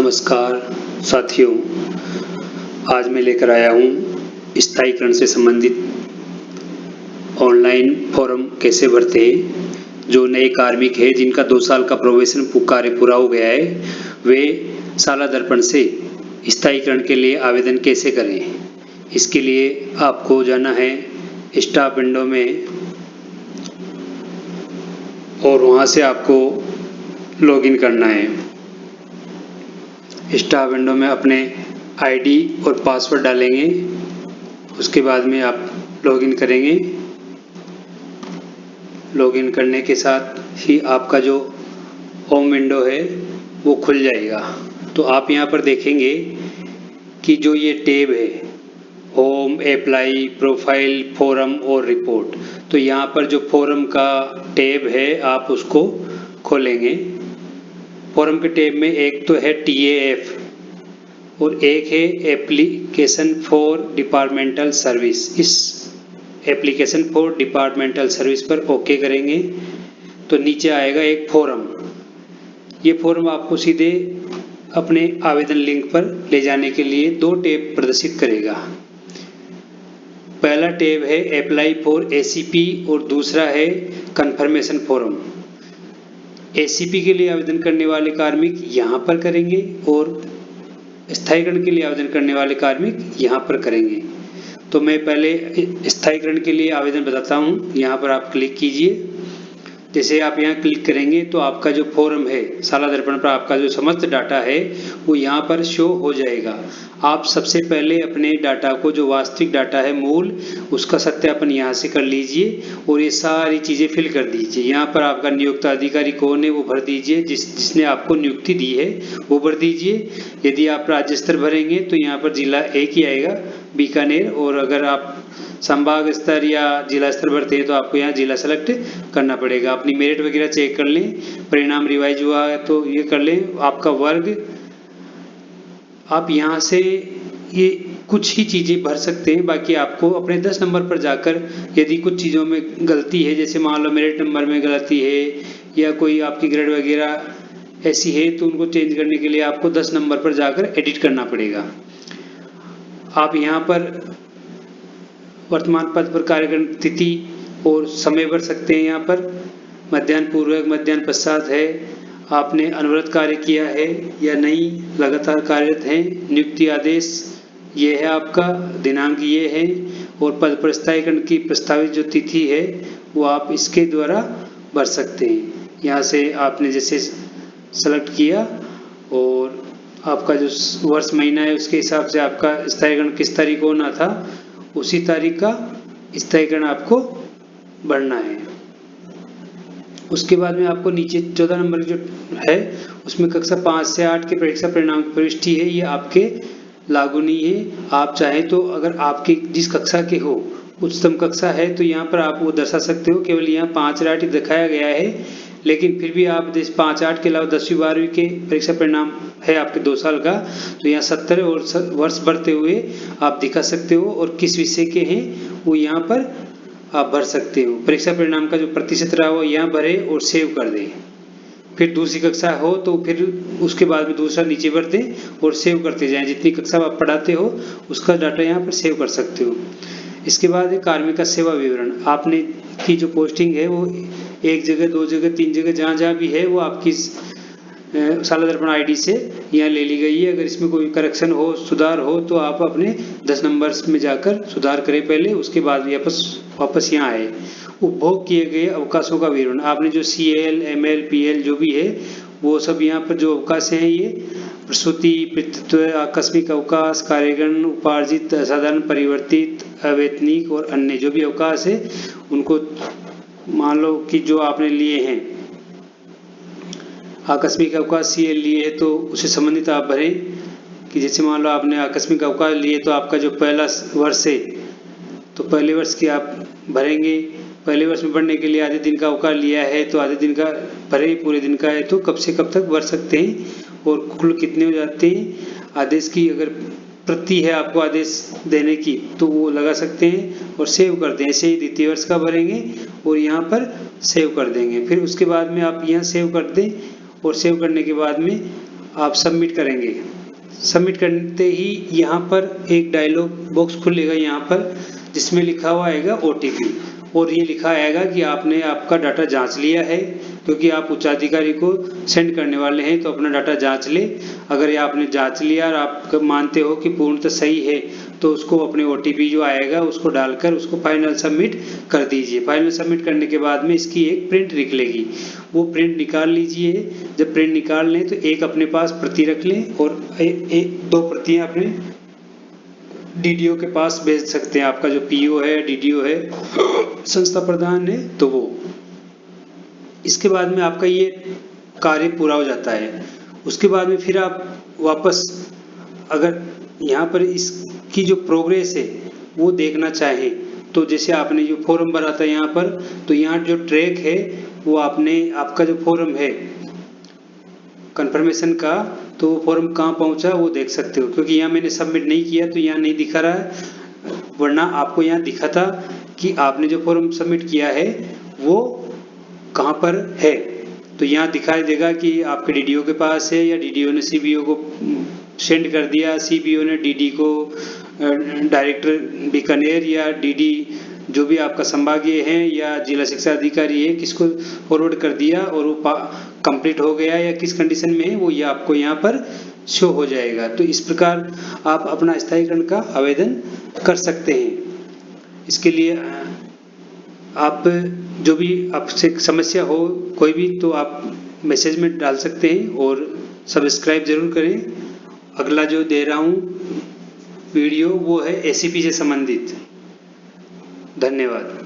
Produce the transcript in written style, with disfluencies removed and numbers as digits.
नमस्कार साथियों, आज मैं लेकर आया हूँ स्थायीकरण से संबंधित ऑनलाइन फॉर्म कैसे भरते हैं। जो नए कार्मिक है जिनका 2 साल का प्रोबेशन कार्य पूरा हो गया है, वे साला दर्पण से स्थायीकरण के लिए आवेदन कैसे करें। इसके लिए आपको जाना है स्टाफ विंडो में और वहाँ से आपको लॉगिन करना है। स्टाफ विंडो में अपने आईडी और पासवर्ड डालेंगे, उसके बाद में आप लॉगिन करेंगे। लॉगिन करने के साथ ही आपका जो होम विंडो है वो खुल जाएगा। तो आप यहाँ पर देखेंगे कि जो ये टैब है होम, अप्लाई, प्रोफाइल, फोरम और रिपोर्ट, तो यहाँ पर जो फोरम का टैब है आप उसको खोलेंगे। फोरम के टैब में एक तो है TAF और एक है एप्लीकेशन फॉर डिपार्टमेंटल सर्विस। इस एप्लीकेशन फॉर डिपार्टमेंटल सर्विस पर ओके करेंगे तो नीचे आएगा एक फोरम। ये फोरम आपको सीधे अपने आवेदन लिंक पर ले जाने के लिए 2 टैब प्रदर्शित करेगा। पहला टैब है अप्लाई फॉर ACP और दूसरा है कन्फर्मेशन फॉरम। ACP के लिए आवेदन करने वाले कार्मिक यहाँ पर करेंगे और स्थायीकरण के लिए आवेदन करने वाले कार्मिक यहाँ पर करेंगे। तो मैं पहले स्थायीकरण के लिए आवेदन बताता हूँ। यहाँ पर आप क्लिक कीजिए। जैसे आप यहाँ क्लिक करेंगे तो आपका जो फॉर्म है साला दर्पण पर आपका जो समस्त डाटा है वो यहाँ पर शो हो जाएगा। आप सबसे पहले अपने डाटा को, जो वास्तविक डाटा है मूल, उसका सत्यापन यहाँ से कर लीजिए और ये सारी चीज़ें फिल कर दीजिए। यहाँ पर आपका नियुक्त अधिकारी कौन है वो भर दीजिए, जिसने आपको नियुक्ति दी है वो भर दीजिए। यदि आप राज्य स्तर भरेंगे तो यहाँ पर जिला एक ही आएगा, बीकानेर, और अगर आप संभाग स्तर या जिला स्तर भरते हैं तो आपको यहाँ जिला सेलेक्ट करना पड़ेगा। अपनी मेरिट वगैरह चेक कर लें, परिणाम रिवाइज हुआ है तो ये कर लें। आपका वर्ग, आप यहाँ से ये कुछ ही चीज़ें भर सकते हैं। बाकी आपको अपने 10 नंबर पर जाकर यदि कुछ चीज़ों में गलती है, जैसे मान लो मेरिट नंबर में गलती है या कोई आपकी ग्रेड वगैरह ऐसी है, तो उनको चेंज करने के लिए आपको 10 नंबर पर जाकर एडिट करना पड़ेगा। आप यहाँ पर वर्तमान पद पर कार्यक्रम तिथि और समय भर सकते हैं। यहाँ पर मध्याह्न पूर्वक, मध्याह्न पश्चात है, आपने अनवरत कार्य किया है या नहीं, लगातार कार्यरत हैं, नियुक्ति आदेश ये है आपका, दिनांक ये है, और पद पर स्थायीकरण की प्रस्तावित जो तिथि है वो आप इसके द्वारा भर सकते हैं। यहाँ से आपने जैसे सेलेक्ट किया और आपका जो वर्ष महीना है उसके हिसाब से आपका स्थायीकरण किस तारीख को होना था उसी तारीख का स्थायीकरण आपको भरना है। उसके बाद में आपको नीचे 14 नंबर जो है उसमें कक्षा 5 से 8 के परीक्षा परिणाम की प्रविष्टि है, ये आपके लागू नहीं है। आप चाहें तो अगर आपके जिस कक्षा के हो उच्चतम कक्षा है तो यहाँ पर आप वो दर्शा सकते हो। केवल यहाँ 5 और 8 दिखाया गया है, लेकिन फिर भी आप 5, 8 के अलावा 10वीं 12वीं के परीक्षा परिणाम है आपके 2 साल का, तो यहाँ 70 और वर्ष भरते हुए आप दिखा सकते हो और किस विषय के हैं वो यहाँ पर आप भर सकते हो। परीक्षा परिणाम का जो प्रतिशत रहा वो यहाँ भरे और सेव कर दें। फिर दूसरी कक्षा हो तो फिर उसके बाद में दूसरा नीचे भर दें और सेव करते जाएं। जितनी कक्षा आप पढ़ाते हो उसका डाटा यहाँ पर सेव कर सकते हो। इसके बाद है कार्मिक का सेवा विवरण। आपने की जो पोस्टिंग है वो 1 जगह, 2 जगह, 3 जगह, जहाँ भी है वो आपकी साला दर्पण ID से यहाँ ले ली गई है। अगर इसमें कोई करेक्शन हो, सुधार हो तो आप अपने 10 नंबर में जाकर सुधार करें पहले, उसके बाद वापस यहाँ आए। उपभोग किए गए अवकाशों का विवरण। आपने जो CL, ML, PL जो भी है वो सब यहाँ पर जो अवकाश हैं, ये प्रसूति, पितृत्व, आकस्मिक अवकाश, कार्यगण, उपार्जित, असाधारण, परिवर्तित, अवैतनिक और अन्य जो भी अवकाश है उनको मान लो कि जो आपने लिए हैं आकस्मिक अवकाश CL लिए है तो उससे संबंधित आप भरें। कि जैसे मान लो आपने आकस्मिक अवकाश लिए तो आपका जो पहला वर्ष है तो पहले वर्ष की आप भरेंगे। पहले वर्ष में भरने के लिए आधे दिन का अवकाश लिया है तो आधे दिन का भरे, पूरे दिन का है तो कब से कब तक भर सकते हैं और कुल कितने हो जाते हैं। आदेश की अगर प्रति है आपको आदेश देने की तो वो लगा सकते हैं और सेव कर दें। ऐसे ही द्वितीय वर्ष का भरेंगे और यहाँ पर सेव कर देंगे। फिर उसके बाद में आप यहाँ सेव कर दें और सेव करने के बाद में आप सबमिट करेंगे। सबमिट करते ही यहाँ पर एक डायलॉग बॉक्स खुलेगा यहाँ पर, जिसमें लिखा हुआ आएगा OTP, और ये लिखा आएगा कि आपने आपका डाटा जांच लिया है, क्योंकि आप उच्चाधिकारी को सेंड करने वाले हैं तो अपना डाटा जांच ले। अगर ये आपने जांच लिया और आप मानते हो कि पूर्णतः सही है तो उसको अपने OTP जो आएगा उसको डालकर उसको फाइनल सबमिट कर दीजिए। फाइनल सबमिट करने के बाद में इसकी एक प्रिंट निकलेगी, वो प्रिंट निकाल लीजिए। जब प्रिंट निकाल लें तो एक अपने पास प्रति रख लें और दो प्रतियां अपने DDO के पास भेज सकते हैं। आपका जो PO है, DDO है, संस्था प्रधान है, तो वो इसके बाद में आपका ये कार्य पूरा हो जाता है। उसके बाद में फिर आप वापस अगर यहाँ पर इसकी जो प्रोग्रेस है वो देखना चाहें तो जैसे आपने जो फॉर्म भरा था यहाँ पर, तो यहाँ जो ट्रैक है वो आपका जो फॉर्म है कंफर्मेशन का, तो वो फॉर्म कहाँ पहुँचा वो देख सकते हो। क्योंकि यहाँ मैंने सबमिट नहीं किया तो यहाँ नहीं दिखा रहा है, वरना आपको यहाँ दिखा था कि आपने जो फॉर्म सबमिट किया है वो कहाँ पर है। तो यहाँ दिखाई देगा कि आपके DDO के पास है या DDO ने CBO को सेंड कर दिया, CBO ने DD को, डायरेक्टर बीकानेर या DD जो भी आपका संभागीय है या जिला शिक्षा अधिकारी है, किसको फॉरवर्ड कर दिया और वो कंप्लीट हो गया या किस कंडीशन में है वो ये आपको यहाँ पर शो हो जाएगा। तो इस प्रकार आप अपना स्थायीकरण का आवेदन कर सकते हैं। इसके लिए आप जो भी आपसे समस्या हो कोई भी, तो आप मैसेज में डाल सकते हैं और सब्सक्राइब जरूर करें। अगला जो दे रहा हूँ वीडियो वो है ACP से संबंधित। धन्यवाद।